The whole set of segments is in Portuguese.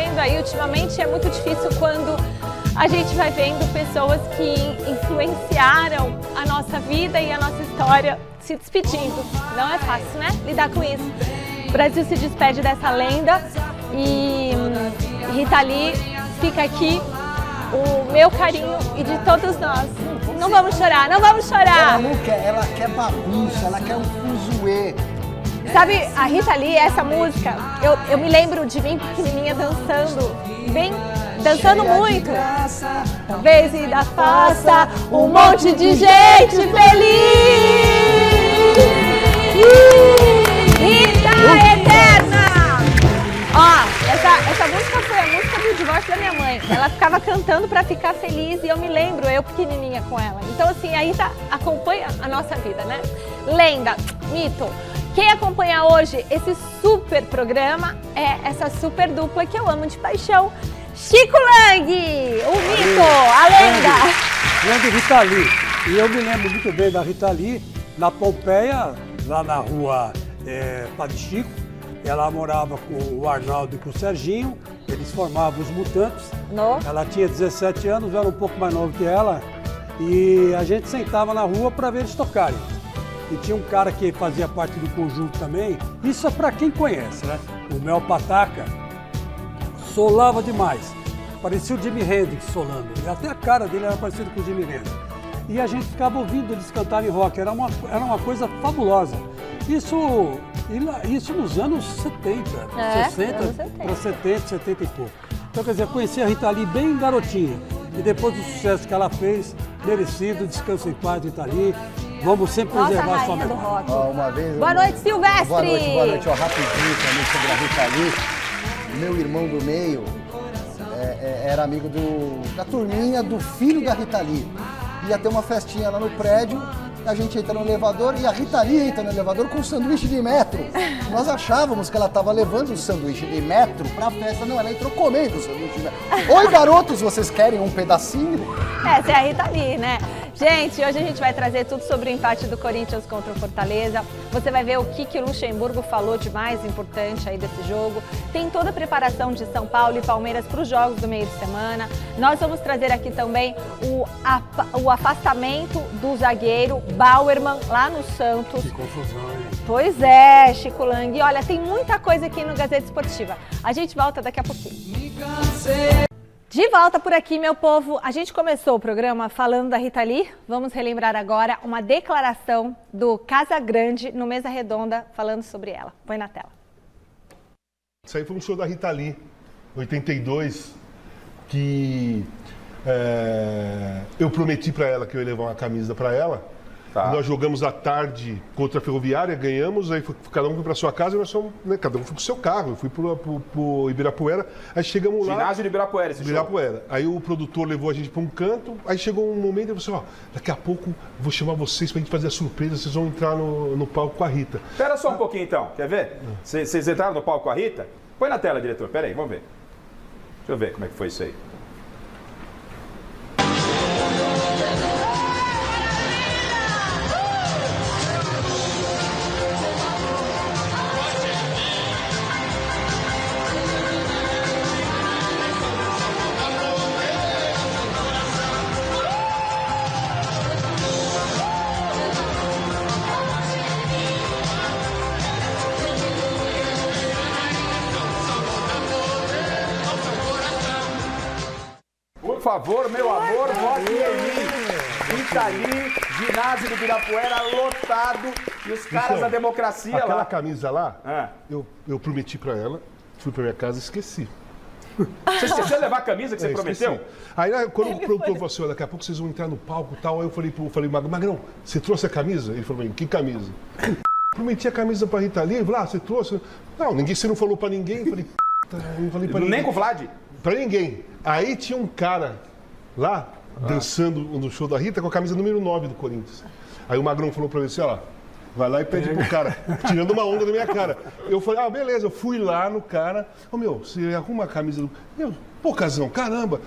vendo aí, ultimamente é muito difícil quando a gente vai vendo pessoas que influenciaram a nossa vida e a nossa história se despedindo. Não é fácil, né? Lidar com isso. O Brasil se despede dessa lenda e Rita Lee, fica aqui o meu carinho e de todos nós. Não vamos chorar, não vamos chorar! Ela quer bagunça, ela quer um fuzuê. Sabe, a Rita Lee, essa música, eu me lembro de mim pequenininha dançando, dançando muito. Talvez ainda faça um monte de gente feliz! Rita Eterna! Ó, essa música foi a música do divórcio da minha mãe. Ela ficava cantando pra ficar feliz e eu me lembro, eu pequenininha com ela. Então assim, a Rita acompanha a nossa vida, né? Lenda, mito. Quem acompanha hoje esse super programa é essa super dupla que eu amo de paixão. Chico Lang, o mito, a lenda. Grande Rita Lee. E eu me lembro muito bem da Rita Lee na Pompeia, lá na rua Padre Chico. Ela morava com o Arnaldo e com o Serginho, eles formavam os Mutantes. Ela tinha 17 anos, eu era um pouco mais novo que ela. E a gente sentava na rua para ver eles tocarem. E tinha um cara que fazia parte do conjunto também, isso é para quem conhece, né? O Mel Pataca solava demais, parecia o Jimi Hendrix solando, e até a cara dele era parecida com o Jimi Hendrix. E a gente ficava ouvindo eles cantarem rock, era uma coisa fabulosa. Isso nos anos 70, 60 para 70, 70 e pouco. Então, quer dizer, eu conheci a Rita Lee bem garotinha, e depois do sucesso que ela fez, merecido, descanso em paz, Rita Lee. Vamos sempre preservar sua memória. Boa noite, Silvestre! Boa noite. Rapidinho também sobre a Rita Lee. Meu irmão do meio era amigo da turminha do filho da Rita Lee. Ia ter uma festinha lá no prédio, a gente entra no elevador e a Rita Lee entra no elevador com um sanduíche de metro. Nós achávamos que ela estava levando o sanduíche de metro pra festa. Não, ela entrou comendo o sanduíche de metro. Oi, garotos, vocês querem um pedacinho? Essa é a Rita Lee, né? Gente, hoje a gente vai trazer tudo sobre o empate do Corinthians contra o Fortaleza. Você vai ver o que o Luxemburgo falou de mais importante aí desse jogo. Tem toda a preparação de São Paulo e Palmeiras para os jogos do meio de semana. Nós vamos trazer aqui também o afastamento do zagueiro Bauerman lá no Santos. Que confusão, hein? Pois é, Chico Lang. E olha, tem muita coisa aqui no Gazeta Esportiva. A gente volta daqui a pouquinho. De volta por aqui, meu povo. A gente começou o programa falando da Rita Lee. Vamos relembrar agora uma declaração do Casagrande no Mesa Redonda falando sobre ela. Põe na tela. Isso aí foi um show da Rita Lee, 82, que eu prometi para ela que eu ia levar uma camisa para ela. Tá. Nós jogamos à tarde contra a Ferroviária, ganhamos, aí cada um foi para sua casa e nós fomos, né, cada um foi pro seu carro. Eu fui pro Ibirapuera, aí chegamos lá. Ginásio de Ibirapuera, esse Ibirapuera. show. Aí o produtor levou a gente para um canto, aí chegou um momento e falou assim, daqui a pouco eu vou chamar vocês pra gente fazer a surpresa, vocês vão entrar no palco com a Rita. Espera só um pouquinho então, quer ver? Vocês entraram no palco com a Rita? Põe na tela, diretor, pera aí, vamos ver. Deixa eu ver como é que foi isso aí. Por favor, meu amor, vote em mim. Rita Lee, ginásio do Ibirapuera lotado e os caras da democracia aquela lá. Camisa lá, eu prometi pra ela, fui pra minha casa e esqueci. Você esqueceu de levar a camisa que você prometeu? Aí quando o produtor falou assim, daqui a pouco vocês vão entrar no palco e tal, aí eu falei, Magrão, você trouxe a camisa? Ele falou, que camisa? Prometi a camisa pra Rita Lee, ele falou, você trouxe? Não, você não falou pra ninguém. Eu falei, não falei pra ninguém. Nem com o Vlad? Pra ninguém. Aí tinha um cara lá, dançando no show da Rita com a camisa número 9 do Corinthians. Aí o Magrão falou pra mim assim, vai lá e pede pro cara, tirando uma onda da minha cara. Eu falei, beleza, eu fui lá no cara, você arruma a camisa do... Pô, Casão, caramba,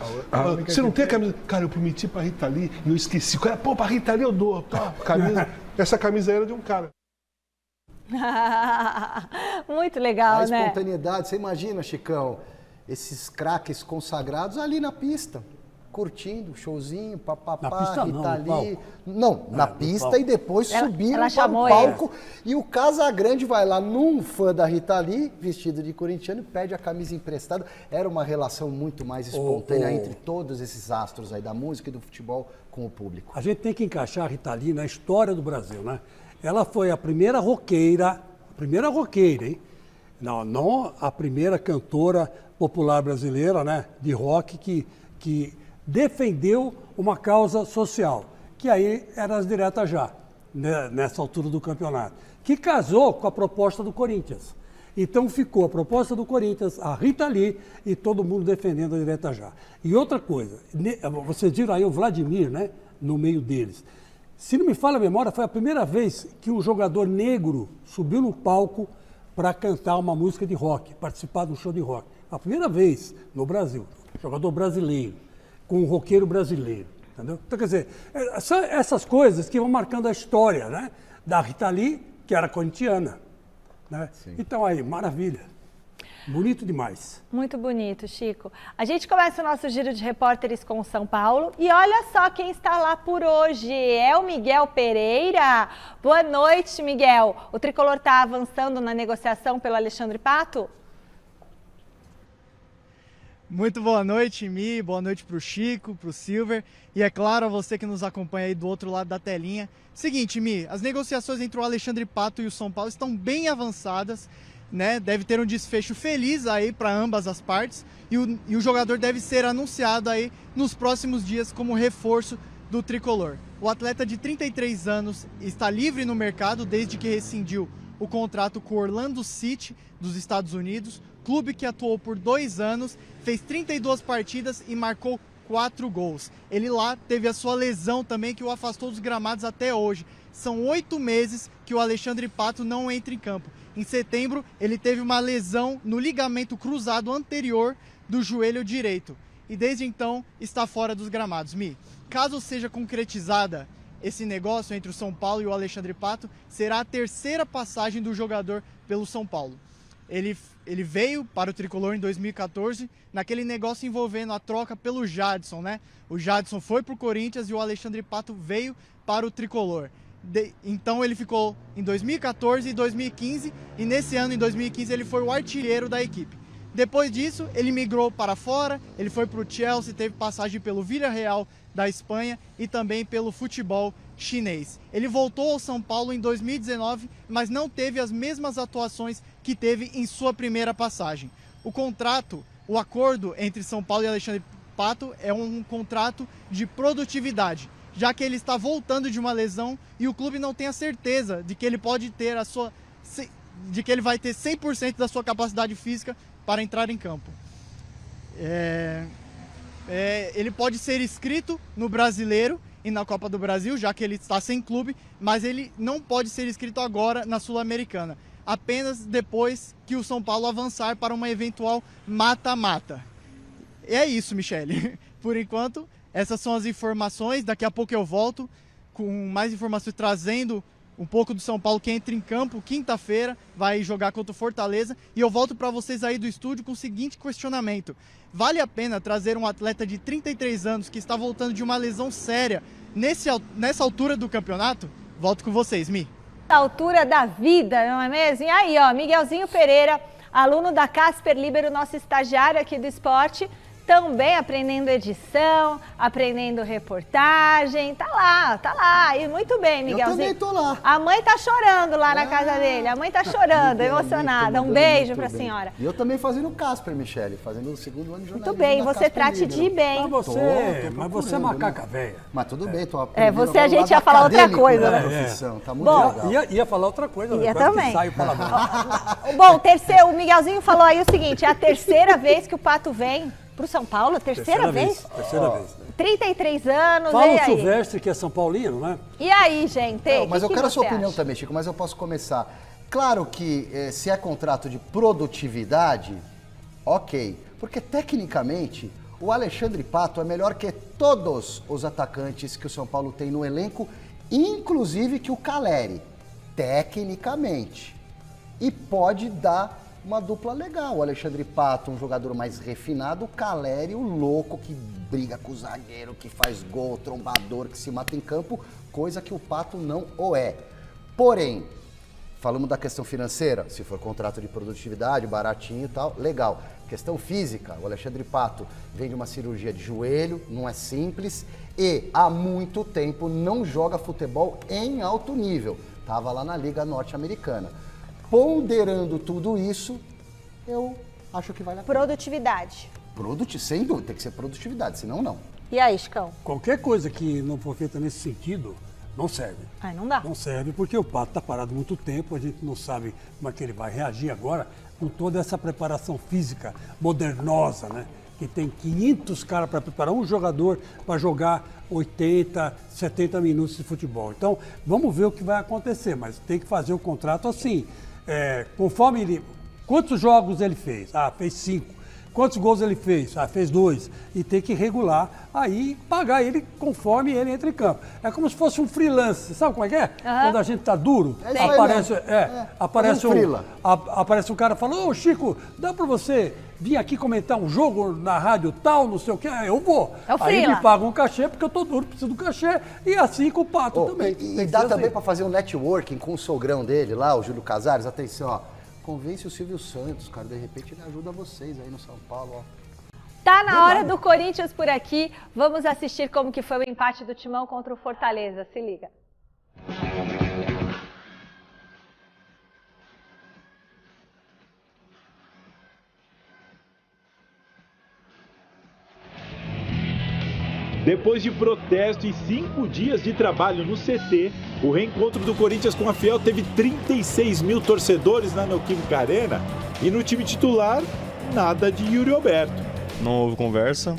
você não tem a camisa... Cara, eu prometi pra Rita Lee e eu esqueci. O cara, pra Rita Lee eu dou, camisa. Essa camisa era de um cara. Muito legal, a né? espontaneidade, você imagina, Chicão, esses craques consagrados ali na pista, curtindo, showzinho, papapá, Na pista não, Rita no Lee. palco. Não, na no pista palco. e depois Ela subiram para chamou o palco. E o Casagrande vai lá num fã da Rita Lee, vestido de corintiano, e pede a camisa emprestada. Era uma relação muito mais espontânea entre todos esses astros aí da música e do futebol com o público. A gente tem que encaixar a Rita Lee na história do Brasil, né? Ela foi a primeira roqueira, hein? Não a primeira cantora popular brasileira, né, de rock que defendeu uma causa social, que aí era as diretas já, né, nessa altura do campeonato, que casou com a proposta do Corinthians. Então ficou a proposta do Corinthians, a Rita Lee e todo mundo defendendo a direta já. E outra coisa, vocês viram aí o Vladimir, né, no meio deles. Se não me falha a memória, foi a primeira vez que um jogador negro subiu no palco para cantar uma música de rock, participar de um show de rock. A primeira vez no Brasil, jogador brasileiro, com um roqueiro brasileiro, entendeu? Então, quer dizer, são essas coisas que vão marcando a história, né, da Rita Lee, que era corintiana, né? Então aí, maravilha. Bonito demais. Muito bonito, Chico. A gente começa o nosso giro de repórteres com o São Paulo e olha só quem está lá por hoje. É o Miguel Pereira. Boa noite, Miguel. O Tricolor está avançando na negociação pelo Alexandre Pato? Muito boa noite, Mi. Boa noite para o Chico, para o Silver e, é claro, a você que nos acompanha aí do outro lado da telinha. Seguinte, Mi, as negociações entre o Alexandre Pato e o São Paulo estão bem avançadas, né? Deve ter um desfecho feliz aí para ambas as partes e o jogador deve ser anunciado aí nos próximos dias como reforço do Tricolor. O atleta de 33 anos está livre no mercado desde que rescindiu o contrato com o Orlando City dos Estados Unidos, clube que atuou por 2 anos, fez 32 partidas e marcou 4 gols. Ele lá teve a sua lesão também que o afastou dos gramados até hoje. São 8 meses que o Alexandre Pato não entra em campo. Em setembro, ele teve uma lesão no ligamento cruzado anterior do joelho direito. E desde então, está fora dos gramados. Mi, caso seja concretizada esse negócio entre o São Paulo e o Alexandre Pato, será a terceira passagem do jogador pelo São Paulo. Ele veio para o Tricolor em 2014, naquele negócio envolvendo a troca pelo Jadson, né? O Jadson foi para o Corinthians e o Alexandre Pato veio para o Tricolor. Então ele ficou em 2014 e 2015 e nesse ano, em 2015, ele foi o artilheiro da equipe. Depois disso, ele migrou para fora, ele foi para o Chelsea, teve passagem pelo Villarreal da Espanha e também pelo futebol chinês. Ele voltou ao São Paulo em 2019, mas não teve as mesmas atuações que teve em sua primeira passagem. O acordo entre São Paulo e Alexandre Pato é um contrato de produtividade, já que ele está voltando de uma lesão e o clube não tem a certeza de que ele pode ter de que ele vai ter 100% da sua capacidade física para entrar em campo. Ele pode ser inscrito no Brasileiro e na Copa do Brasil, já que ele está sem clube, mas ele não pode ser inscrito agora na Sul-Americana, apenas depois que o São Paulo avançar para uma eventual mata-mata. É isso, Michele. Por enquanto, essas são as informações. Daqui a pouco eu volto com mais informações, trazendo um pouco do São Paulo que entra em campo quinta-feira, vai jogar contra o Fortaleza. E eu volto para vocês aí do estúdio com o seguinte questionamento. Vale a pena trazer um atleta de 33 anos que está voltando de uma lesão séria nessa altura do campeonato? Volto com vocês, Mi. A altura da vida, não é mesmo? E aí, ó, Miguelzinho Pereira, aluno da Casper Libero, nosso estagiário aqui do esporte, também aprendendo edição, aprendendo reportagem, tá lá, e muito bem, Miguelzinho. Eu também tô lá. A mãe tá chorando lá na casa dele, a mãe tá chorando, emocionada, um beijo pra senhora. E eu também fazendo Casper, Michele, fazendo o segundo ano de jornalismo. Muito bem, na você Casper trate de ir Libero. bem. Mas você é procurando, macaca né? velha. Mas tudo bem, tô aprendendo. você, a agora o gente lado ia falar outra acadêmico coisa, da né? profissão, tá muito Bom, legal. Ia falar outra coisa. Ia né? Quase que também. sai o palavrão. Bom, o Miguelzinho falou aí o seguinte, é a terceira vez que o Pato vem pro São Paulo, terceira vez? Terceira vez. 33 anos, Fala e o aí? Silvestre, que é São Paulino, né? E aí, gente? Não, mas que eu quero a sua você opinião acha? também, Chico, mas eu posso começar. Claro que se é contrato de produtividade, ok. Porque tecnicamente o Alexandre Pato é melhor que todos os atacantes que o São Paulo tem no elenco, inclusive que o Caleri, tecnicamente. E pode dar uma dupla legal. O Alexandre Pato, um jogador mais refinado, o Caleri, o louco que briga com o zagueiro, que faz gol, trombador, que se mata em campo, coisa que o Pato não o é. Porém, falamos da questão financeira, se for contrato de produtividade, baratinho e tal, legal. Questão física, o Alexandre Pato vem de uma cirurgia de joelho, não é simples, e há muito tempo não joga futebol em alto nível. Estava lá na Liga Norte-Americana. Ponderando tudo isso, eu acho que vale a pena. Produtividade. Sem dúvida, tem que ser produtividade, senão não. E aí, Chicão? Qualquer coisa que não for feita nesse sentido, não serve. Ai, não dá. Não serve porque o Pato está parado muito tempo, a gente não sabe como é que ele vai reagir agora com toda essa preparação física modernosa, né? Que tem 500 caras para preparar um jogador para jogar 80, 70 minutos de futebol. Então, vamos ver o que vai acontecer, mas tem que fazer o contrato assim, conforme ele... Quantos jogos ele fez? Ah, fez 5. Quantos gols ele fez? Ah, fez 2. E tem que regular, aí pagar ele conforme ele entra em campo. É como se fosse um freelance, sabe como é que é? Quando a gente tá duro, É isso aí aparece um cara e fala, ô Chico, dá pra você vir aqui comentar um jogo na rádio tal, não sei o quê? Eu vou. É o Aí freela. me paga um cachê, porque eu tô duro, preciso do cachê, e assim com o Pato também. E Tem que dá ser também assim. para fazer um networking com o sogrão dele lá, o Júlio Casares. Atenção, ó. Convence o Silvio Santos, cara. De repente ele ajuda vocês aí no São Paulo, ó. Tá na hora do Corinthians por aqui. Vamos assistir como que foi o empate do Timão contra o Fortaleza. Se liga. Depois de protesto e 5 dias de trabalho no CT, o reencontro do Corinthians com a Fiel teve 36 mil torcedores na Neoquímica Arena e no time titular, nada de Yuri Alberto. Não houve conversa,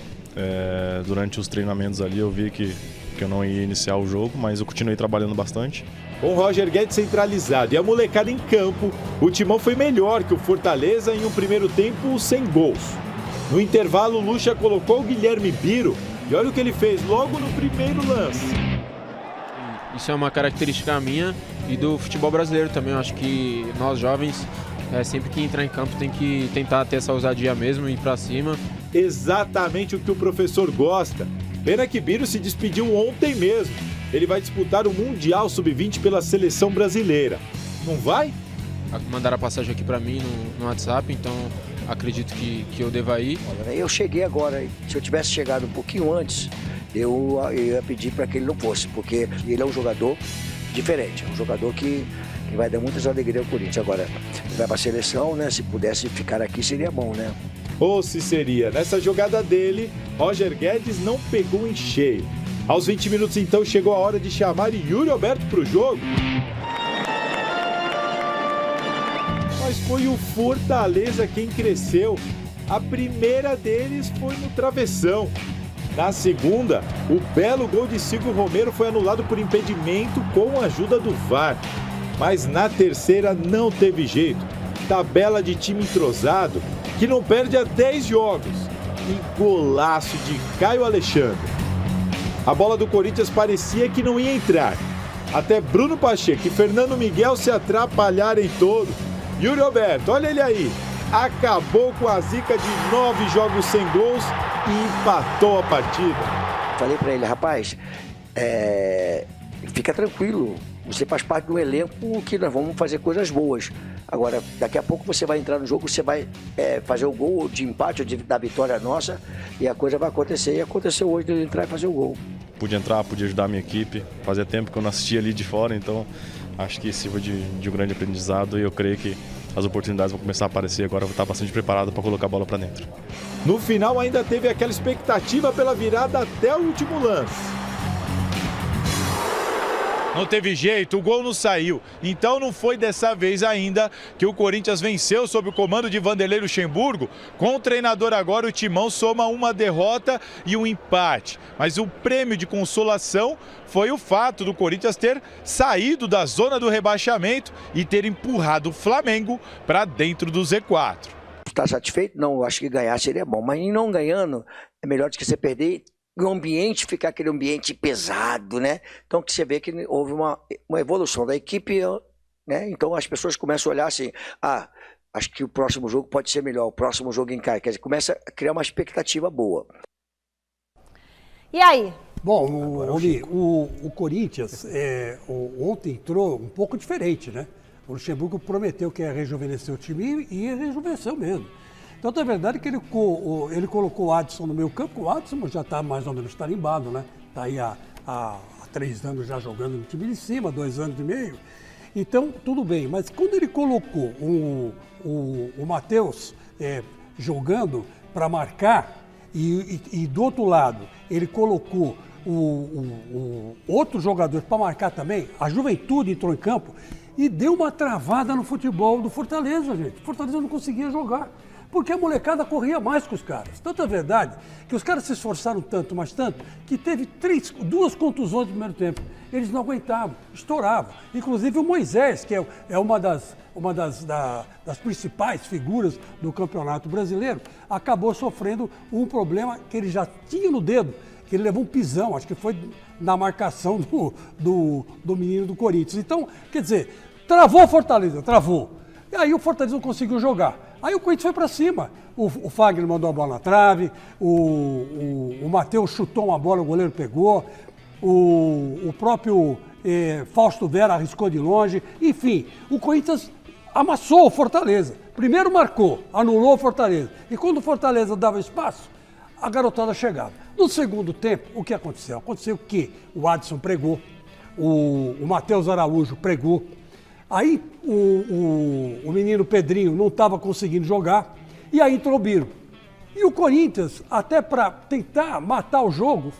durante os treinamentos ali eu vi que eu não ia iniciar o jogo, mas eu continuei trabalhando bastante. Com o Roger Guedes centralizado e a molecada em campo, o Timão foi melhor que o Fortaleza em um primeiro tempo sem gols. No intervalo, o Lucha colocou o Guilherme Biro e olha o que ele fez logo no primeiro lance. Isso é uma característica minha e do futebol brasileiro também. Eu acho que nós jovens, sempre que entrar em campo, tem que tentar ter essa ousadia mesmo, ir pra cima. Exatamente o que o professor gosta. Pena que Biro se despediu ontem mesmo. Ele vai disputar o Mundial Sub-20 pela seleção brasileira. Não vai? Mandaram a passagem aqui pra mim no WhatsApp, então acredito que eu deva ir. Olha, eu cheguei agora, se eu tivesse chegado um pouquinho antes, eu ia pedir para que ele não fosse, porque ele é um jogador diferente, é um jogador que vai dar muitas alegrias ao Corinthians. Agora, ele vai para a seleção, né? Se pudesse ficar aqui seria bom, né? Ou se seria. Nessa jogada dele, Roger Guedes não pegou em cheio. Aos 20 minutos então chegou a hora de chamar Yuri Alberto para o jogo. Mas foi o Fortaleza quem cresceu. A primeira deles foi no travessão. Na segunda, o belo gol de Silvio Romero foi anulado por impedimento com a ajuda do VAR. Mas na terceira não teve jeito. Tabela de time entrosado que não perde há 10 jogos. E golaço de Caio Alexandre. A bola do Corinthians parecia que não ia entrar. Até Bruno Pacheco e Fernando Miguel se atrapalharem todo. Yuri Alberto, olha ele aí, acabou com a zica de 9 jogos sem gols e empatou a partida. Falei para ele, rapaz, fica tranquilo, você faz parte do elenco que nós vamos fazer coisas boas. Agora, daqui a pouco você vai entrar no jogo, você vai fazer o gol de empate ou da vitória nossa e a coisa vai acontecer. E aconteceu hoje de ele entrar e fazer o gol. Pude entrar, pude ajudar a minha equipe, fazia tempo que eu não assistia ali de fora, então acho que sirva de um grande aprendizado e eu creio que as oportunidades vão começar a aparecer agora, eu vou estar bastante preparado para colocar a bola para dentro. No final ainda teve aquela expectativa pela virada até o último lance. Não teve jeito, o gol não saiu. Então não foi dessa vez ainda que o Corinthians venceu sob o comando de Vanderlei Luxemburgo. Com o treinador agora, o Timão soma uma derrota e um empate. Mas o prêmio de consolação foi o fato do Corinthians ter saído da zona do rebaixamento e ter empurrado o Flamengo para dentro do Z4. Está satisfeito? Não, acho que ganhar seria bom. Mas não ganhando, é melhor do que você perder. O ambiente ficar aquele ambiente pesado, né? Então que você vê que houve uma evolução da equipe, né? Então as pessoas começam a olhar assim, acho que o próximo jogo pode ser melhor, o próximo jogo em casa. Quer dizer, começa a criar uma expectativa boa. E aí? Bom, o Corinthians ontem entrou um pouco diferente, né? O Luxemburgo prometeu que ia rejuvenescer o time e rejuvenesceu mesmo. Então, a verdade é que ele colocou o Adson no meio campo. O Adson já está mais ou menos tarimbado, né? Está aí há 3 anos já jogando no time de cima, 2 anos e meio. Então, tudo bem. Mas quando ele colocou o Matheus jogando para marcar e do outro lado ele colocou o outro jogador para marcar também, a Juventude entrou em campo e deu uma travada no futebol do Fortaleza, gente. O Fortaleza não conseguia jogar, porque a molecada corria mais que os caras. Tanto é verdade que os caras se esforçaram tanto, mas tanto, que teve 2 contusões no primeiro tempo. Eles não aguentavam, estouravam. Inclusive o Moisés, que é uma das principais figuras do Campeonato Brasileiro, acabou sofrendo um problema que ele já tinha no dedo, que ele levou um pisão, acho que foi na marcação do menino do Corinthians. Então, quer dizer, travou o Fortaleza, travou. E aí o Fortaleza não conseguiu jogar. Aí o Corinthians foi para cima. O Fagner mandou a bola na trave, o Matheus chutou uma bola, o goleiro pegou, o próprio Fausto Vera arriscou de longe. Enfim, o Corinthians amassou o Fortaleza. Primeiro marcou, anulou o Fortaleza. E quando o Fortaleza dava espaço, a garotada chegava. No segundo tempo, o que aconteceu? Aconteceu que o Adson pregou, o Matheus Araújo pregou. Aí o menino Pedrinho não estava conseguindo jogar e aí entrou o Biro. E o Corinthians, até para tentar matar o jogo,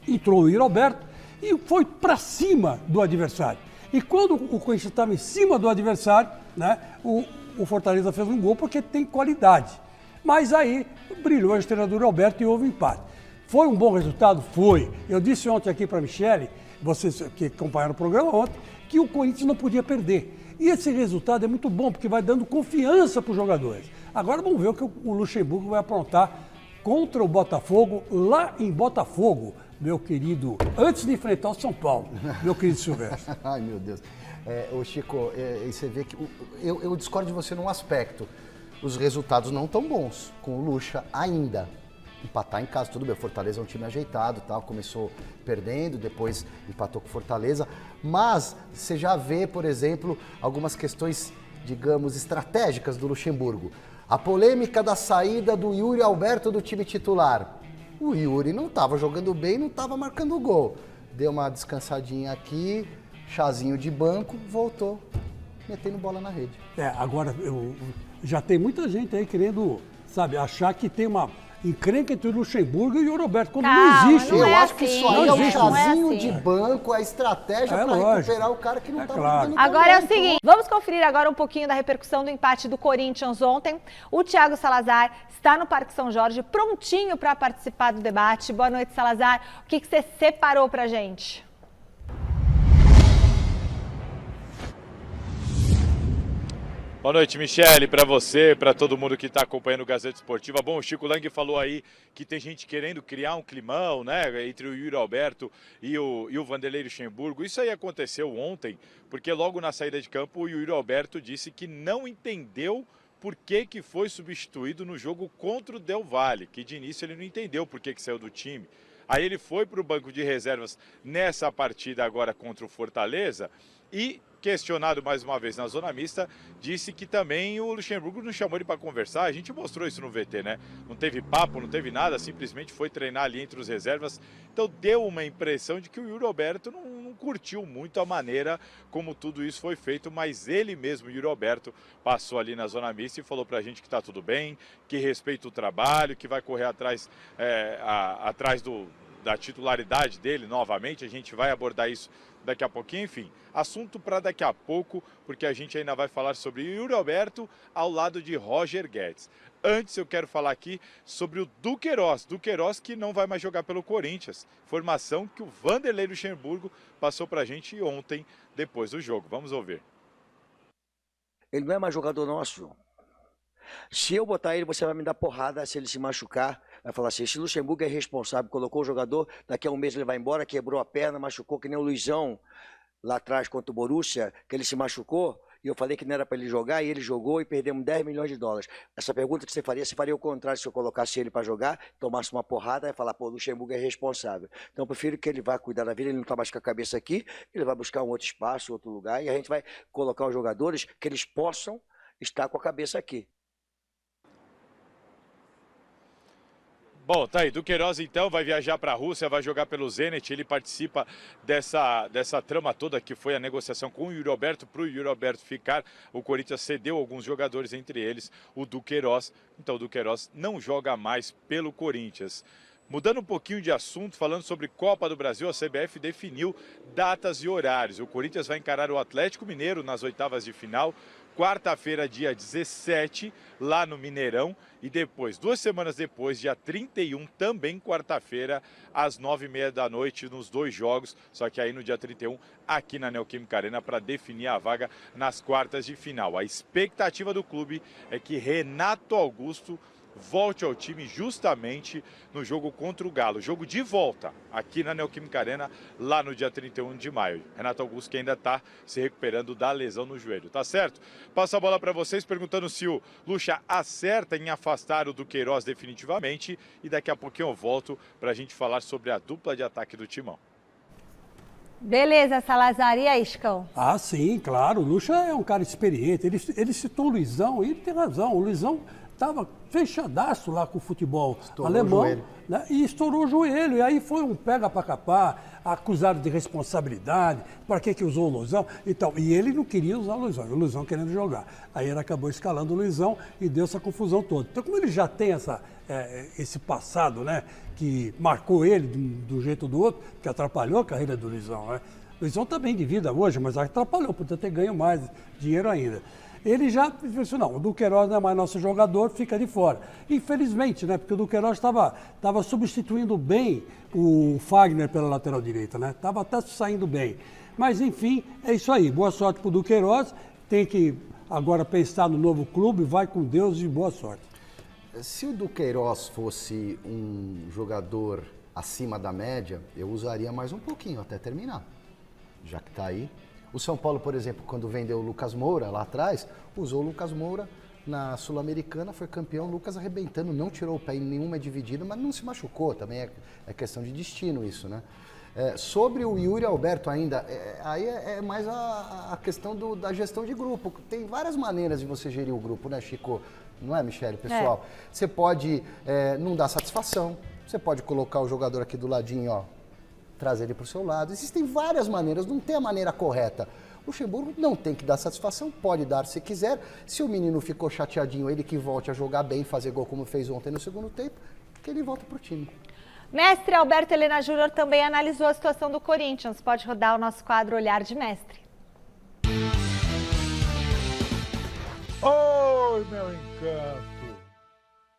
entrou o Yuri Alberto e foi para cima do adversário. E quando o Corinthians estava em cima do adversário, né, o Fortaleza fez um gol porque tem qualidade. Mas aí brilhou a estrela do Yuri Alberto e houve um empate. Foi um bom resultado? Foi. Eu disse ontem aqui para a Michele, vocês que acompanharam o programa ontem, que o Corinthians não podia perder. E esse resultado é muito bom, porque vai dando confiança para os jogadores. Agora vamos ver o que o Luxemburgo vai aprontar contra o Botafogo, lá em Botafogo, meu querido, antes de enfrentar o São Paulo, meu querido Silvestre. Ai, meu Deus. Ô Chico, você vê que eu discordo de você num aspecto. Os resultados não tão bons com o Luxa ainda. Empatar em casa, tudo bem, o Fortaleza é um time ajeitado, tal, começou perdendo, depois empatou com o Fortaleza, mas você já vê, por exemplo, algumas questões, digamos, estratégicas do Luxemburgo. A polêmica da saída do Yuri Alberto do time titular. O Yuri não estava jogando bem, não estava marcando gol. Deu uma descansadinha aqui, chazinho de banco, voltou, metendo bola na rede. Agora, já tem muita gente aí querendo, sabe, achar que tem uma encrenca entre o Luxemburgo e o Roberto, quando não existe. Eu acho que assim. isso aí é um chazinho assim. de banco, a estratégia para recuperar o cara que não está jogando. Agora é o seguinte, vamos conferir agora um pouquinho da repercussão do empate do Corinthians ontem. O Thiago Salazar está no Parque São Jorge, prontinho para participar do debate. Boa noite, Salazar. O que você separou pra gente? Boa noite, Michele, para você, para todo mundo que está acompanhando o Gazeta Esportiva. Bom, o Chico Lang falou aí que tem gente querendo criar um climão, né, entre o Yuri Alberto e o Vanderlei Luxemburgo. Isso aí aconteceu ontem, porque logo na saída de campo o Yuri Alberto disse que não entendeu por que foi substituído no jogo contra o Del Valle, que de início ele não entendeu por que saiu do time. Aí ele foi para o banco de reservas nessa partida agora contra o Fortaleza e, questionado mais uma vez na zona mista, disse que também o Luxemburgo não chamou ele para conversar. A gente mostrou isso no VT, né? Não teve papo, não teve nada, simplesmente foi treinar ali entre os reservas. Então deu uma impressão de que o Yuri Alberto não curtiu muito a maneira como tudo isso foi feito, mas ele mesmo, o Yuri Alberto, passou ali na zona mista e falou pra gente que tá tudo bem, que respeita o trabalho, que vai correr atrás, da titularidade dele novamente. A gente vai abordar isso daqui a pouquinho, enfim, assunto para daqui a pouco, porque a gente ainda vai falar sobre Yuri Alberto ao lado de Roger Guedes. Antes eu quero falar aqui sobre o Duqueiroz que não vai mais jogar pelo Corinthians, informação que o Vanderlei Luxemburgo passou para a gente ontem, depois do jogo. Vamos ouvir. Ele não é mais jogador nosso. Se eu botar ele, você vai me dar porrada se ele se machucar. Vai falar assim, esse Luxemburgo é responsável, colocou o jogador, daqui a um mês ele vai embora, quebrou a perna, machucou, que nem o Luizão lá atrás contra o Borussia, que ele se machucou, e eu falei que não era para ele jogar, e ele jogou e perdemos 10 milhões de dólares. Essa pergunta que você faria o contrário se eu colocasse ele para jogar, tomasse uma porrada e falar, pô, o Luxemburgo é responsável. Então eu prefiro que ele vá cuidar da vida, ele não está mais com a cabeça aqui, ele vai buscar um outro espaço, outro lugar, e a gente vai colocar os jogadores que eles possam estar com a cabeça aqui. Bom, tá aí. Duqueiroz, então, vai viajar para a Rússia, vai jogar pelo Zenit. Ele participa dessa trama toda que foi a negociação com o Yuri Alberto. Para o Yuri Alberto ficar, o Corinthians cedeu alguns jogadores, entre eles o Duqueiroz. Então, o Duqueiroz não joga mais pelo Corinthians. Mudando um pouquinho de assunto, falando sobre Copa do Brasil, a CBF definiu datas e horários. O Corinthians vai encarar o Atlético Mineiro nas oitavas de final. Quarta-feira, dia 17, lá no Mineirão. E depois, 2 semanas depois, dia 31, também quarta-feira, às 9h30 da noite, nos 2 jogos. Só que aí no dia 31, aqui na Neoquímica Arena, para definir a vaga nas quartas de final. A expectativa do clube é que Renato Augusto volte ao time justamente no jogo contra o Galo. Jogo de volta aqui na Neoquímica Arena, lá no dia 31 de maio. Renato Augusto que ainda está se recuperando da lesão no joelho, tá certo? Passo a bola para vocês perguntando se o Lucha acerta em afastar o Duqueiroz definitivamente e daqui a pouquinho eu volto para a gente falar sobre a dupla de ataque do Timão. Beleza, Salazar. E aí, Chicão? Ah, sim, claro. O Lucha é um cara experiente. Ele citou o Luizão e ele tem razão. O Luizão estava fechadaço lá com o futebol alemão, né? E estourou o joelho. E aí foi um pega para capar, acusado de responsabilidade, para que usou o Luizão e tal. E ele não queria usar o Luizão querendo jogar. Aí ele acabou escalando o Luizão e deu essa confusão toda. Então, como ele já tem esse passado, né, que marcou ele de um jeito ou do outro, que atrapalhou a carreira do Luizão, né? O Luizão está bem de vida hoje, mas atrapalhou, podia ter ganho mais dinheiro ainda. Ele já pensou, não, o Duqueiroz não é mais nosso jogador, fica de fora. Infelizmente, né, porque o Duqueiroz estava substituindo bem o Fagner pela lateral direita, né? Estava até saindo bem. Mas, enfim, é isso aí. Boa sorte para o Duqueiroz. Tem que agora pensar no novo clube, vai com Deus e boa sorte. Se o Duqueiroz fosse um jogador acima da média, eu usaria mais um pouquinho até terminar, já que está aí. O São Paulo, por exemplo, quando vendeu o Lucas Moura lá atrás, usou o Lucas Moura na Sul-Americana, foi campeão, o Lucas arrebentando, não tirou o pé em nenhuma dividida, mas não se machucou, também é questão de destino isso, né? Sobre o Yuri Alberto ainda, aí é mais a questão da gestão de grupo. Tem várias maneiras de você gerir o grupo, né, Chico? Não é, Michele, pessoal? Você pode não dar satisfação, você pode colocar o jogador aqui do ladinho, ó, trazer ele para o seu lado. Existem várias maneiras, não tem a maneira correta. O Luxemburgo não tem que dar satisfação, pode dar se quiser. Se o menino ficou chateadinho, ele que volte a jogar bem, fazer gol como fez ontem no segundo tempo, que ele volta para o time. Mestre Alberto Helena Júnior também analisou a situação do Corinthians. Pode rodar o nosso quadro Olhar de Mestre. Oi, meu encanto!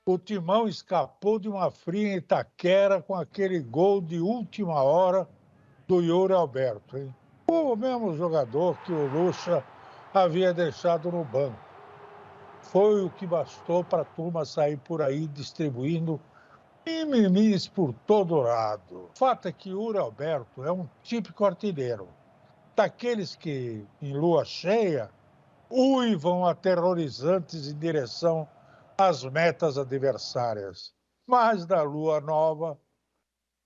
O Timão escapou de uma fria em Itaquera com aquele gol de última hora do Yuri Alberto, hein? O mesmo jogador que o Lucha havia deixado no banco. Foi o que bastou para a turma sair por aí distribuindo mimimis por todo lado. O fato é que Yuri Alberto é um típico artilheiro. Daqueles que, em lua cheia, uivam aterrorizantes em direção às metas adversárias. Mas da lua nova,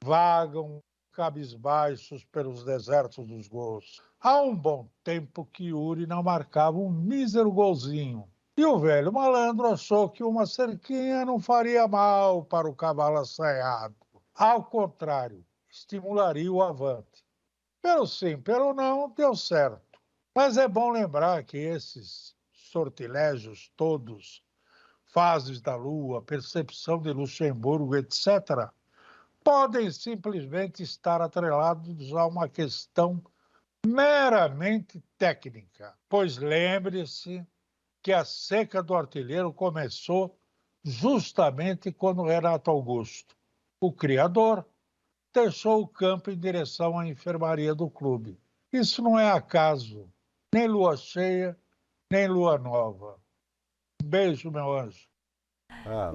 vagam cabisbaixos pelos desertos dos gols. Há um bom tempo que Yuri não marcava um mísero golzinho. E o velho malandro achou que uma cerquinha não faria mal para o cavalo assanhado. Ao contrário, estimularia o avante. Pelo sim, pelo não, deu certo. Mas é bom lembrar que esses sortilégios todos, fases da lua, percepção de Luxemburgo, etc., podem simplesmente estar atrelados a uma questão meramente técnica. Pois lembre-se que a seca do artilheiro começou justamente quando Renato Augusto, o criador, deixou o campo em direção à enfermaria do clube. Isso não é acaso, nem lua cheia, nem lua nova. Um beijo, meu anjo.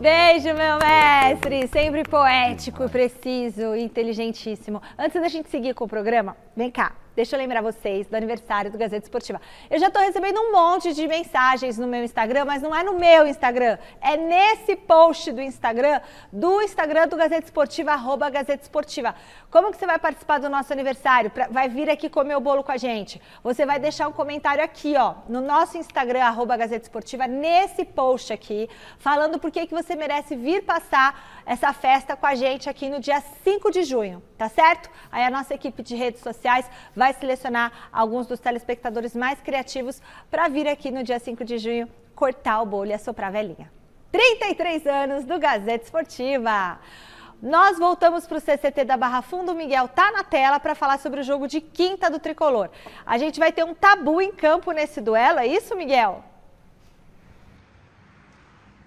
Beijo, meu mestre! Sempre poético, preciso e inteligentíssimo. Antes da gente seguir com o programa, vem cá. deixa eu lembrar vocês do aniversário do Gazeta Esportiva. Eu já tô recebendo um monte de mensagens no meu Instagram, mas não é no meu Instagram, é nesse post do Instagram do Gazeta Esportiva, @Gazeta Esportiva. Como que você vai participar do nosso aniversário? Vai vir aqui comer o bolo com a gente. Você vai deixar um comentário aqui, ó, no nosso Instagram, @Gazeta Esportiva, nesse post aqui, falando por que você merece vir passar essa festa com a gente aqui no dia 5 de junho, tá certo? Aí a nossa equipe de redes sociais vai selecionar alguns dos telespectadores mais criativos para vir aqui no dia 5 de junho cortar o bolo e assoprar a velhinha. 33 anos do Gazeta Esportiva. Nós voltamos para o CCT da Barra Funda, o Miguel tá na tela para falar sobre o jogo de quinta do Tricolor. A gente vai ter um tabu em campo nesse duelo, é isso, Miguel?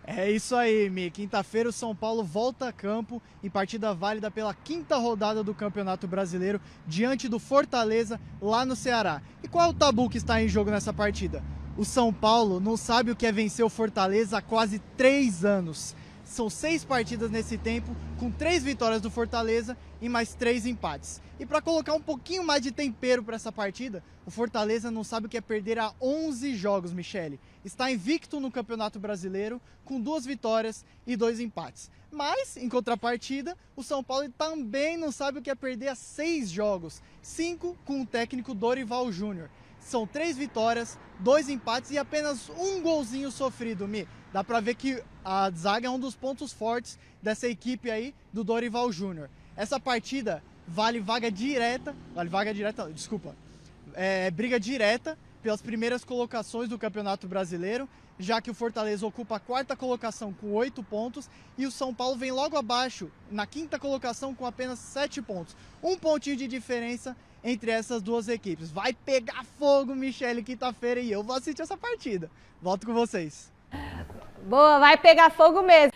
É isso aí, Mi. Quinta-feira o São Paulo volta a campo em partida válida pela quinta rodada do Campeonato Brasileiro diante do Fortaleza lá no Ceará. E qual é o tabu que está em jogo nessa partida? O São Paulo não sabe o que é vencer o Fortaleza há quase 3 anos. São 6 partidas nesse tempo, com 3 vitórias do Fortaleza e mais 3 empates. E para colocar um pouquinho mais de tempero para essa partida, o Fortaleza não sabe o que é perder há 11 jogos, Michele. Está invicto no Campeonato Brasileiro, com 2 vitórias e 2 empates. Mas, em contrapartida, o São Paulo também não sabe o que é perder há 6 jogos, 5 com o técnico Dorival Júnior. São 3 vitórias, 2 empates e apenas um golzinho sofrido, Mi. Dá pra ver que a zaga é um dos pontos fortes dessa equipe aí do Dorival Júnior. Essa partida vale vaga direta, briga direta pelas primeiras colocações do Campeonato Brasileiro, já que o Fortaleza ocupa a 4ª colocação com 8 pontos e o São Paulo vem logo abaixo, na 5ª colocação com apenas 7 pontos. Um pontinho de diferença entre essas duas equipes. Vai pegar fogo, Michele, quinta-feira, e eu vou assistir essa partida. Volto com vocês. Boa, vai pegar fogo mesmo.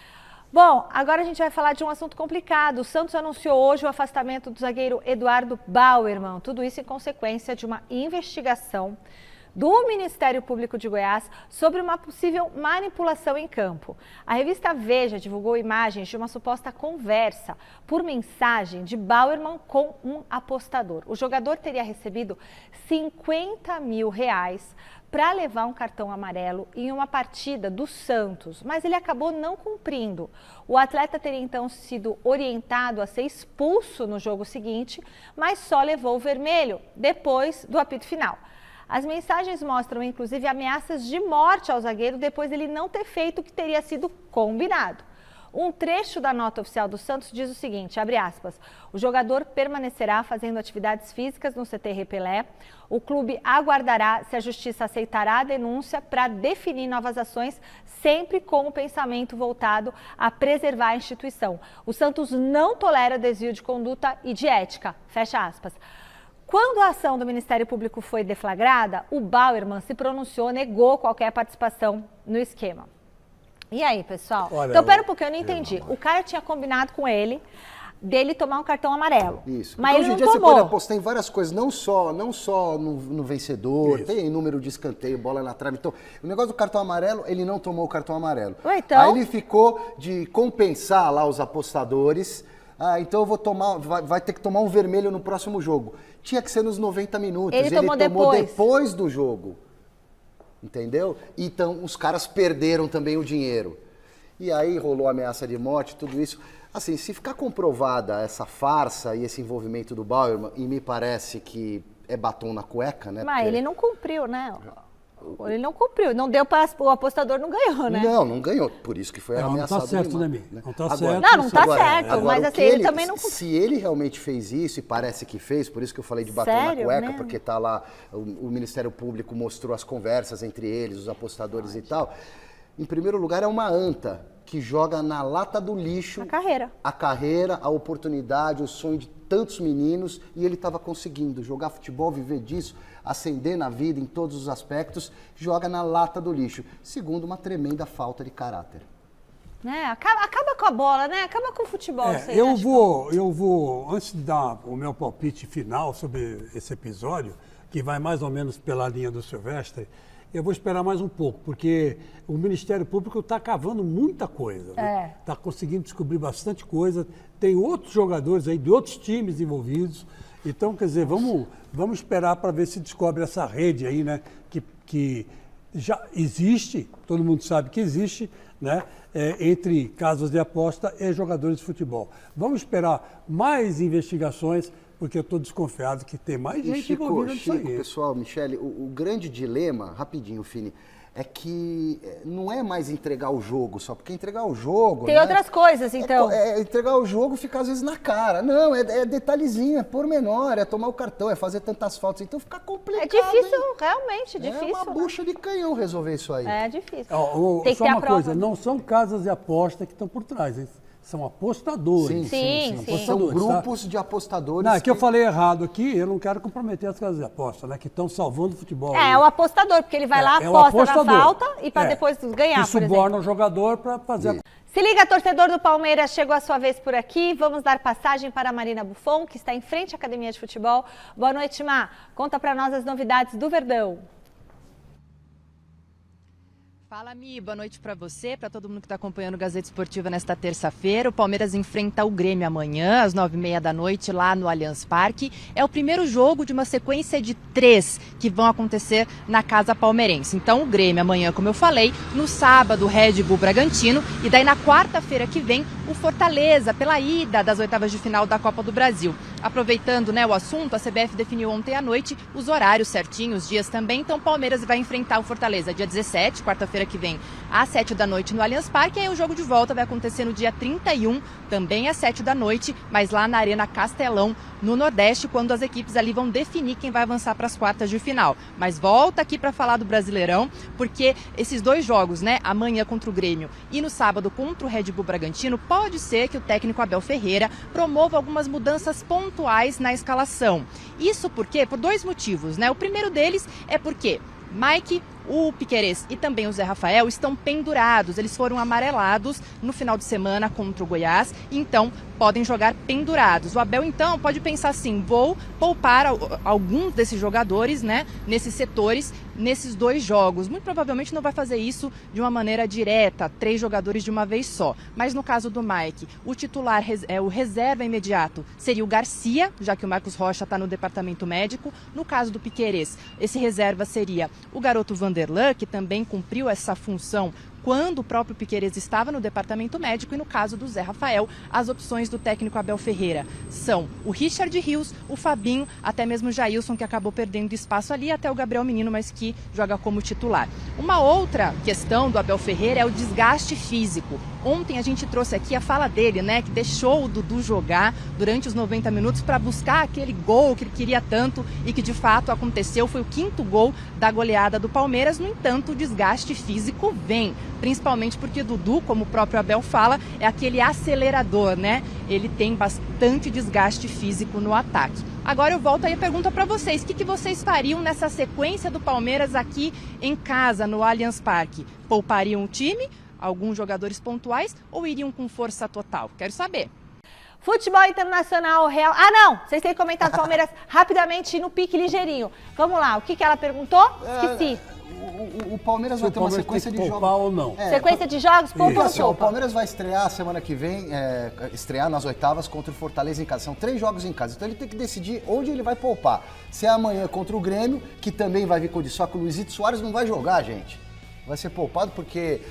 Bom, agora a gente vai falar de um assunto complicado. O Santos anunciou hoje o afastamento do zagueiro Eduardo Bauerman. Tudo isso em consequência de uma investigação do Ministério Público de Goiás sobre uma possível manipulação em campo. A revista Veja divulgou imagens de uma suposta conversa por mensagem de Bauerman com um apostador. O jogador teria recebido R$50 mil para levar um cartão amarelo em uma partida do Santos, mas ele acabou não cumprindo. O atleta teria então sido orientado a ser expulso no jogo seguinte, mas só levou o vermelho depois do apito final. As mensagens mostram, inclusive, ameaças de morte ao zagueiro depois dele não ter feito o que teria sido combinado. Um trecho da nota oficial do Santos diz o seguinte, abre aspas, o jogador permanecerá fazendo atividades físicas no CT Repelé, o clube aguardará se a justiça aceitará a denúncia para definir novas ações, sempre com o pensamento voltado a preservar a instituição. O Santos não tolera desvio de conduta e de ética, fecha aspas. Quando a ação do Ministério Público foi deflagrada, o Bauerman se pronunciou, negou qualquer participação no esquema. E aí, pessoal? Olha, então, pera um pouquinho, eu não entendi. O cara tinha combinado com ele, dele tomar um cartão amarelo. Isso. Mas Porque ele não hoje em dia tomou. você pode apostar em várias coisas, não só no vencedor, tem número de escanteio, bola na trave. Então, o negócio do cartão amarelo, ele não tomou o cartão amarelo. Ué, então? Aí ele ficou de compensar lá os apostadores. Então eu vou tomar, vai ter que tomar um vermelho no próximo jogo. Tinha que ser nos 90 minutos. Ele tomou depois do jogo. Entendeu? Então os caras perderam também o dinheiro. E aí rolou ameaça de morte, tudo isso. Assim, se ficar comprovada essa farsa e esse envolvimento do Bauerman, e me parece que é batom na cueca, né? Mas Porque... ele não cumpriu, né? Ele não cumpriu, não deu para o apostador não ganhou, né? Não ganhou. Por isso que foi ameaçado. Não tá certo, de né, morte, Mi? Não tá agora, certo. Não tá certo, mas assim, ele também não cumpriu. Se ele realmente fez isso, e parece que fez, por isso que eu falei de batom na cueca, mesmo? porque tá lá, o Ministério Público mostrou as conversas entre eles, os apostadores e tal. Em primeiro lugar, é uma anta que joga na lata do lixo a carreira, a oportunidade, o sonho de tantos meninos, e ele estava conseguindo jogar futebol, viver disso, ascender na vida em todos os aspectos, joga na lata do lixo. Segundo, uma tremenda falta de caráter. Acaba com a bola, né? Acaba com o futebol. Eu vou, antes de dar o meu palpite final sobre esse episódio, que vai mais ou menos pela linha do Silvestre, eu vou esperar mais um pouco, porque o Ministério Público está cavando muita coisa. Está conseguindo descobrir bastante coisa. Tem outros jogadores aí de outros times envolvidos. Então, quer dizer, vamos esperar para ver se descobre essa rede aí, né? Que já existe, todo mundo sabe que existe, né? Entre casas de aposta e jogadores de futebol. Vamos esperar mais investigações, porque eu estou desconfiado que tem mais gente envolvida nisso aí. Pessoal, Michele, o grande dilema, rapidinho, Fini, é que não é mais entregar o jogo só, porque entregar o jogo... Tem outras coisas, então. Entregar o jogo fica às vezes na cara. Não, é detalhezinho, é pormenor, é tomar o cartão, é fazer tantas faltas. Então fica complicado. É difícil, realmente difícil. É uma bucha de canhão resolver isso aí. É difícil. Tem que só ter uma coisa, não são casas de aposta que estão por trás, hein? São apostadores. Sim. São grupos de apostadores. Não, é que eu falei errado aqui, eu não quero comprometer as casas de aposta, né? Que estão salvando o futebol. É o apostador, porque ele vai lá, aposta na falta e para depois ganhar, que suborna o jogador para fazer... Se liga, torcedor do Palmeiras, chegou a sua vez por aqui. Vamos dar passagem para a Marina Buffon, que está em frente à Academia de Futebol. Boa noite, Má. Conta para nós as novidades do Verdão. Fala, Mi, boa noite para você, para todo mundo que está acompanhando o Gazeta Esportiva nesta terça-feira. O Palmeiras enfrenta o Grêmio amanhã, às 9h30 da noite, lá no Allianz Parque. É o primeiro jogo de uma sequência de 3 que vão acontecer na Casa Palmeirense. Então, o Grêmio amanhã, como eu falei, no sábado, o Red Bull Bragantino, e daí na quarta-feira que vem, o Fortaleza, pela ida das oitavas de final da Copa do Brasil. Aproveitando, né, o assunto, a CBF definiu ontem à noite os horários certinhos, os dias também. Então, o Palmeiras vai enfrentar o Fortaleza dia 17, quarta-feira que vem, às 7 da noite no Allianz Parque. E aí o jogo de volta vai acontecer no dia 31, também às 7 da noite, mas lá na Arena Castelão, no Nordeste, quando as equipes ali vão definir quem vai avançar para as quartas de final. Mas volta aqui para falar do Brasileirão, porque esses 2 jogos, né, amanhã contra o Grêmio e no sábado contra o Red Bull Bragantino, pode ser que o técnico Abel Ferreira promova algumas mudanças pontuais na escalação. Isso porque, por 2 motivos, né? O primeiro deles é porque Mike, o Piquerez e também o Zé Rafael estão pendurados. Eles foram amarelados no final de semana contra o Goiás, então podem jogar pendurados. O Abel, então, pode pensar assim, vou poupar alguns desses jogadores, né, nesses setores, nesses 2 jogos. Muito provavelmente não vai fazer isso de uma maneira direta, 3 jogadores de uma vez só. Mas no caso do Mike, o titular, o reserva imediato, seria o Garcia, já que o Marcos Rocha está no departamento médico. No caso do Piquerez, esse reserva seria o garoto Vanderlan, que também cumpriu essa função quando o próprio Piquerez estava no departamento médico. E no caso do Zé Rafael, as opções do técnico Abel Ferreira são o Richard Rios, o Fabinho, até mesmo o Jailson, que acabou perdendo espaço ali, até o Gabriel Menino, mas que joga como titular. Uma outra questão do Abel Ferreira é o desgaste físico. Ontem a gente trouxe aqui a fala dele, né, que deixou o Dudu jogar durante os 90 minutos para buscar aquele gol que ele queria tanto e que de fato aconteceu. Foi o 5º gol da goleada do Palmeiras. No entanto, o desgaste físico vem, principalmente porque Dudu, como o próprio Abel fala, é aquele acelerador, né? Ele tem bastante desgaste físico no ataque. Agora eu volto aí a pergunta para vocês. O que vocês fariam nessa sequência do Palmeiras aqui em casa, no Allianz Parque? Poupariam o time, alguns jogadores pontuais, ou iriam com força total? Quero saber. Futebol internacional, Real... Ah, não! Vocês têm que comentar do Palmeiras rapidamente no pique ligeirinho. Vamos lá, o que ela perguntou? Esqueci. O Palmeiras vai ter uma sequência de jogos. Ou não. Sequência de jogos, poupa ou não? O Palmeiras vai estrear semana que vem, estrear nas oitavas contra o Fortaleza em casa. São 3 jogos em casa, então ele tem que decidir onde ele vai poupar. Se é amanhã contra o Grêmio, que também vai vir com o só que o Luizito Soares não vai jogar, gente. Vai ser poupado porque,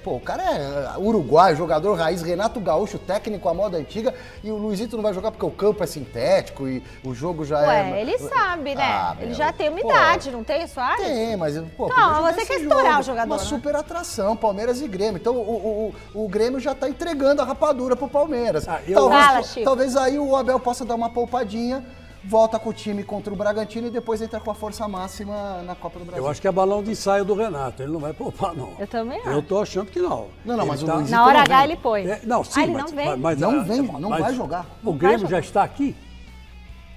o cara é uruguaio, jogador raiz, Renato Gaúcho, técnico à moda antiga, e o Luizito não vai jogar porque o campo é sintético e o jogo já é... Ele sabe, né? Ele já tem uma idade, não tem, Soares? Tem, mas... Não, você quer estourar o jogador, uma super atração, Palmeiras e Grêmio. Então, o Grêmio já tá entregando a rapadura pro Palmeiras. Talvez aí o Abel possa dar uma poupadinha, volta com o time contra o Bragantino e depois entra com a força máxima na Copa do Brasil. Eu acho que é balão de ensaio do Renato, ele não vai poupar, não. Eu também acho. Eu tô achando que não. Não, mas tá... Na hora H ele põe. Não, sim, ele não vem. Mas não vai jogar. O Grêmio já está aqui?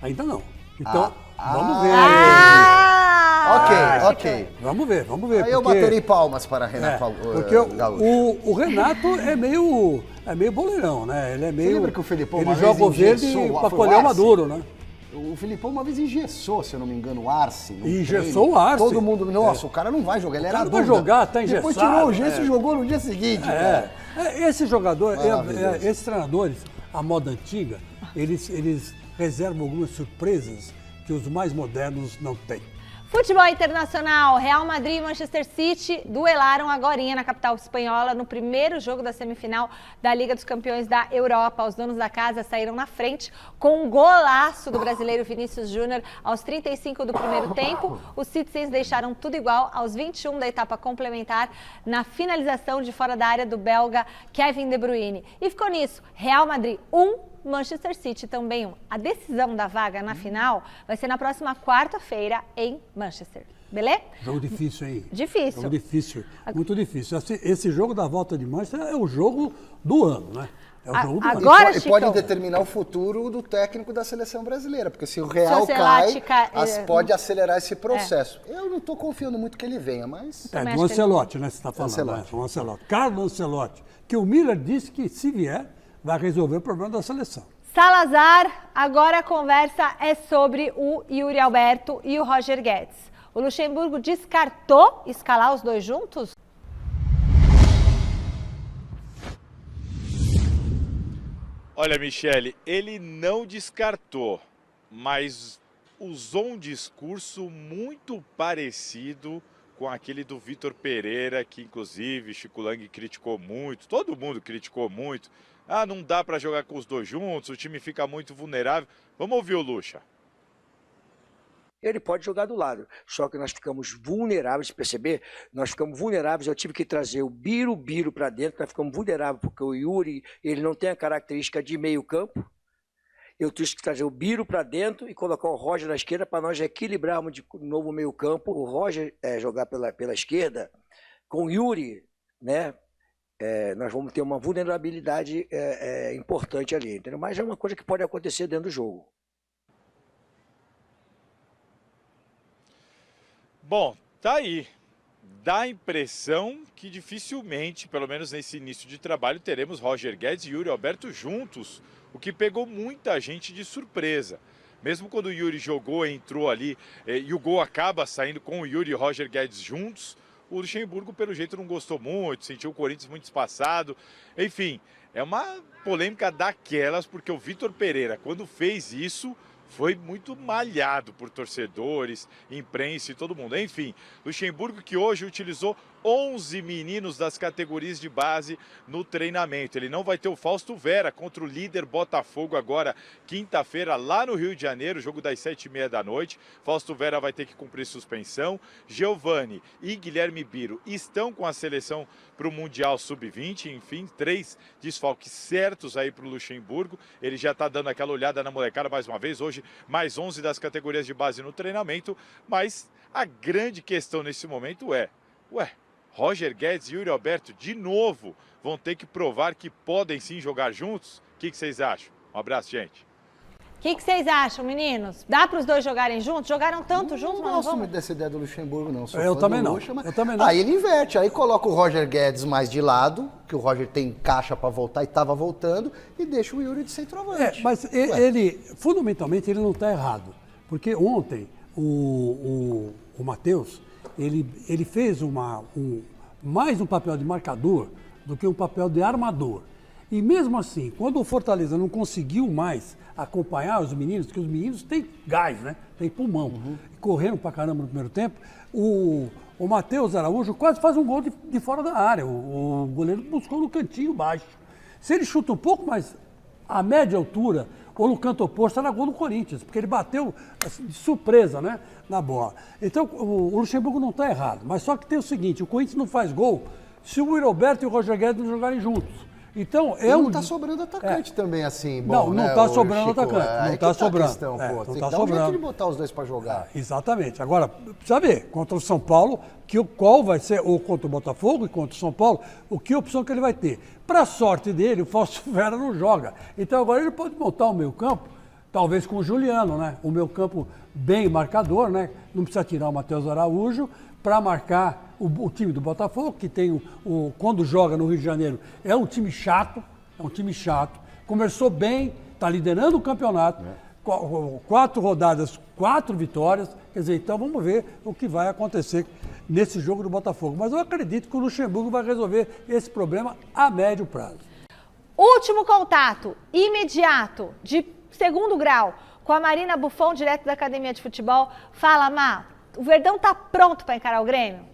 Ainda não. Então, vamos ver. Ok. Vamos ver. Aí eu baterei palmas para Renato porque o Renato é meio boleirão, né? Ele é meio... Você lembra que o Felipão ele joga o verde para colher o maduro, né? O Felipão uma vez engessou, se eu não me engano, o Arce. Engessou o Arce. Todo mundo, nossa, o cara não vai jogar, ele era dúvida. Não vai jogar, tá engessado. Depois tirou o gesso e jogou no dia seguinte, cara. Esse jogador, esses treinadores, a moda antiga, eles reservam algumas surpresas que os mais modernos não têm. Futebol internacional, Real Madrid e Manchester City duelaram agorinha na capital espanhola no primeiro jogo da semifinal da Liga dos Campeões da Europa. Os donos da casa saíram na frente com um golaço do brasileiro Vinícius Júnior aos 35 do primeiro tempo. Os citizens deixaram tudo igual aos 21 da etapa complementar na finalização de fora da área do belga Kevin De Bruyne. E ficou nisso, Real Madrid 1, Manchester City também 1. A decisão da vaga na final vai ser na próxima quarta-feira em Manchester. Beleza? Jogo difícil, hein? Difícil. Jogo difícil, muito difícil. Esse jogo da volta de Manchester é o jogo do ano, né? É o jogo do agora, ano. E pode determinar o futuro do técnico da seleção brasileira, porque se o Real pode acelerar esse processo. Eu não estou confiando muito que ele venha, mas... do Ancelotti, né? Você está falando. O Ancelotti. Carlos Ancelotti, que o Miller disse que se vier, vai resolver o problema da seleção. Salazar, agora a conversa é sobre o Yuri Alberto e o Roger Guedes. O Luxemburgo descartou escalar os dois juntos? Olha, Michele, ele não descartou, mas usou um discurso muito parecido com aquele do Vitor Pereira, que inclusive Chico Lang criticou muito, todo mundo criticou muito. Ah, não dá para jogar com os dois juntos, o time fica muito vulnerável. Vamos ouvir o Lucha. Ele pode jogar do lado, só que nós ficamos vulneráveis, perceber? Nós ficamos vulneráveis, eu tive que trazer o Biro para dentro, nós ficamos vulneráveis, porque o Yuri, ele não tem a característica de meio campo. Eu tive que trazer o Biro para dentro e colocar o Roger na esquerda para nós equilibrarmos de novo o meio campo. O Roger jogar pela esquerda, com o Yuri, né? Nós vamos ter uma vulnerabilidade importante ali, entendeu? Mas é uma coisa que pode acontecer dentro do jogo. Bom, tá aí. Dá a impressão que dificilmente, pelo menos nesse início de trabalho, teremos Roger Guedes e Yuri Alberto juntos, o que pegou muita gente de surpresa. Mesmo quando o Yuri jogou, entrou ali, e o gol acaba saindo com o Yuri e o Roger Guedes juntos, o Luxemburgo, pelo jeito, não gostou muito, sentiu o Corinthians muito espaçado. Enfim, é uma polêmica daquelas, porque o Vitor Pereira, quando fez isso, foi muito malhado por torcedores, imprensa e todo mundo. Enfim, Luxemburgo que hoje utilizou 11 meninos das categorias de base no treinamento. Ele não vai ter o Fausto Vera contra o líder Botafogo agora, quinta-feira, lá no Rio de Janeiro, jogo das 7h30 da noite. Fausto Vera vai ter que cumprir suspensão. Giovani e Guilherme Biro estão com a seleção para o Mundial Sub-20. Enfim, 3 desfalques certos aí para o Luxemburgo. Ele já está dando aquela olhada na molecada mais uma vez. Hoje, mais 11 das categorias de base no treinamento. Mas a grande questão nesse momento é, Roger Guedes e Yuri Alberto, de novo, vão ter que provar que podem sim jogar juntos? O que vocês acham? Um abraço, gente. O que vocês acham, meninos? Dá para os dois jogarem juntos? Jogaram tanto juntos, mas não gosto muito dessa ideia do Luxemburgo, não. Eu também não. Luxa, eu também não. Aí ele inverte, aí coloca o Roger Guedes mais de lado, que o Roger tem caixa para voltar e estava voltando, e deixa o Yuri de centroavante. Mas ele, fundamentalmente, ele não está errado. Porque ontem, o Matheus, ele fez mais um papel de marcador do que um papel de armador. E mesmo assim, quando o Fortaleza não conseguiu mais acompanhar os meninos, porque os meninos têm gás, né? Tem pulmão. Correram pra caramba no primeiro tempo. O Matheus Araújo quase faz um gol de fora da área. O goleiro buscou no cantinho baixo. Se ele chuta um pouco mais a média altura, ou no canto oposto, era gol do Corinthians, porque ele bateu assim, de surpresa, né, na bola. Então, o Luxemburgo não está errado. Mas só que tem o seguinte, o Corinthians não faz gol se o Yuri Alberto e o Roger Guedes não jogarem juntos. Então, não está sobrando atacante também, assim. Bom, não está sobrando atacante. Não está sobrando. Questão, não tem está que dar sobrando. Um jeito de botar os dois para jogar. Exatamente. Agora, precisa ver, contra o São Paulo, qual vai ser, ou contra o Botafogo e contra o São Paulo, que opção que ele vai ter. Para sorte dele, o Fausto Vera não joga. Então agora ele pode montar o meio campo, talvez com o Juliano, né? O meio campo bem marcador, né? Não precisa tirar o Matheus Araújo para marcar o time do Botafogo, que tem quando joga no Rio de Janeiro, é um time chato. Começou bem, está liderando o campeonato, 4 rodadas, 4 vitórias, quer dizer, então vamos ver o que vai acontecer nesse jogo do Botafogo. Mas eu acredito que o Luxemburgo vai resolver esse problema a médio prazo. O Último contato, imediato, de segundo grau, com a Marina Buffon, direto da Academia de Futebol. Fala, Má, o Verdão tá pronto para encarar o Grêmio?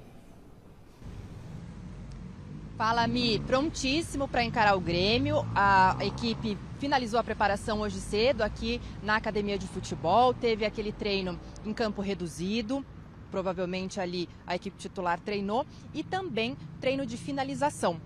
Fala, Mi, prontíssimo para encarar o Grêmio. A equipe finalizou a preparação hoje cedo aqui na Academia de Futebol. Teve aquele treino em campo reduzido. Provavelmente ali a equipe titular treinou. E também treino de finalização.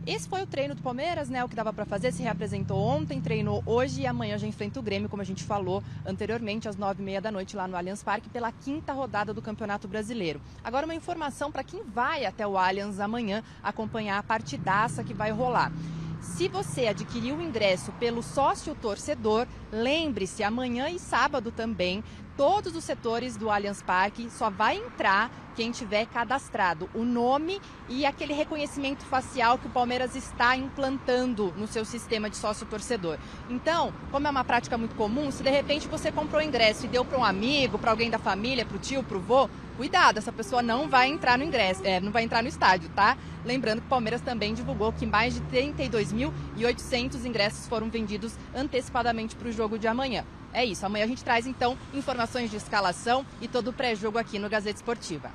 Esse foi o treino do Palmeiras, né? O que dava para fazer, se reapresentou ontem, treinou hoje e amanhã já enfrenta o Grêmio, como a gente falou anteriormente, às 9h30 da noite lá no Allianz Parque, pela 5ª rodada do Campeonato Brasileiro. Agora uma informação para quem vai até o Allianz amanhã acompanhar a partidaça que vai rolar. Se você adquiriu o ingresso pelo sócio torcedor, lembre-se, amanhã e sábado também, todos os setores do Allianz Parque só vai entrar quem tiver cadastrado o nome e aquele reconhecimento facial que o Palmeiras está implantando no seu sistema de sócio-torcedor. Então, como é uma prática muito comum, se de repente você comprou o ingresso e deu para um amigo, para alguém da família, para o tio, para o vô, cuidado, essa pessoa não vai entrar no ingresso, não vai entrar no estádio, tá? Lembrando que o Palmeiras também divulgou que mais de 32.800 ingressos foram vendidos antecipadamente para o jogo de amanhã. É isso, amanhã a gente traz então informações de escalação e todo o pré-jogo aqui no Gazeta Esportiva.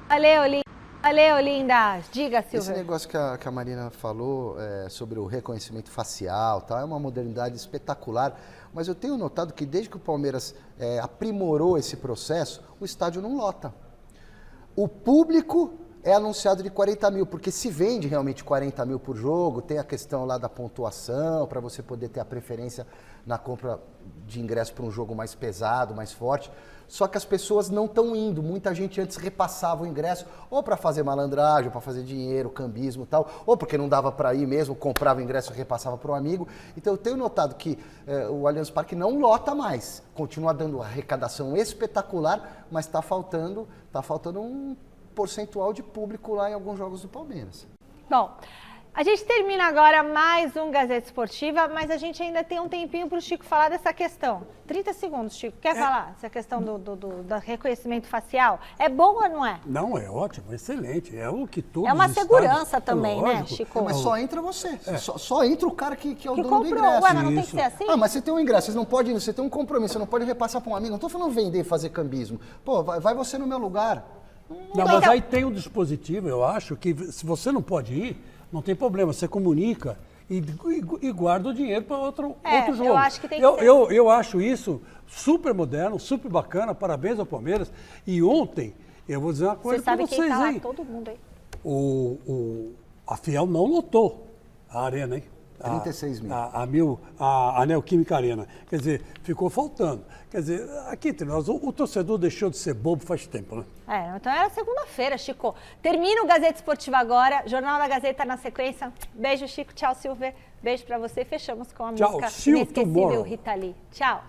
Valeu, linda. Diga, Silvio. Esse negócio que a Marina falou sobre o reconhecimento facial, tá, é uma modernidade espetacular, mas eu tenho notado que desde que o Palmeiras aprimorou esse processo, o estádio não lota. O público é anunciado de 40 mil, porque se vende realmente 40 mil por jogo, tem a questão lá da pontuação, para você poder ter a preferência na compra de ingresso para um jogo mais pesado, mais forte. Só que as pessoas não estão indo. Muita gente antes repassava o ingresso ou para fazer malandragem, ou para fazer dinheiro, cambismo e tal, ou porque não dava para ir mesmo, comprava o ingresso e repassava para um amigo. Então eu tenho notado que o Allianz Parque não lota mais. Continua dando arrecadação espetacular, mas está faltando um percentual de público lá em alguns jogos do Palmeiras. Bom, a gente termina agora mais um Gazeta Esportiva, mas a gente ainda tem um tempinho para o Chico falar dessa questão. 30 segundos, Chico. Quer falar essa questão do reconhecimento facial? É bom ou não é? Não, é ótimo, excelente. É o que todos É uma os segurança estados, também, lógico. né, Chico? Mas só entra você. Só entra o cara que é o dono comprou. do ingresso. Ué, mas não tem que ser assim? Ah, mas você tem um ingresso, você tem um compromisso, você não pode repassar para um amigo. Não estou falando vender e fazer cambismo. Pô, vai você no meu lugar. Não, mas aí tem um dispositivo, eu acho, que se você não pode ir, não tem problema, você comunica e guarda o dinheiro para outro jogo. Eu acho que tem que ser. Eu acho isso super moderno, super bacana, parabéns ao Palmeiras. E ontem, eu vou dizer uma coisa para vocês quem tá lá, aí. todo mundo aí. A Fiel não lotou a arena, hein? 36 mil. A Neoquímica Arena. Quer dizer, ficou faltando. Quer dizer, aqui entre nós, o torcedor deixou de ser bobo faz tempo, né? Então era segunda-feira, Chico. Termina o Gazeta Esportiva agora, Jornal da Gazeta na sequência. Beijo, Chico. Tchau, Silver. Beijo pra você. Fechamos com a música inesquecível Rita Lee. Tchau.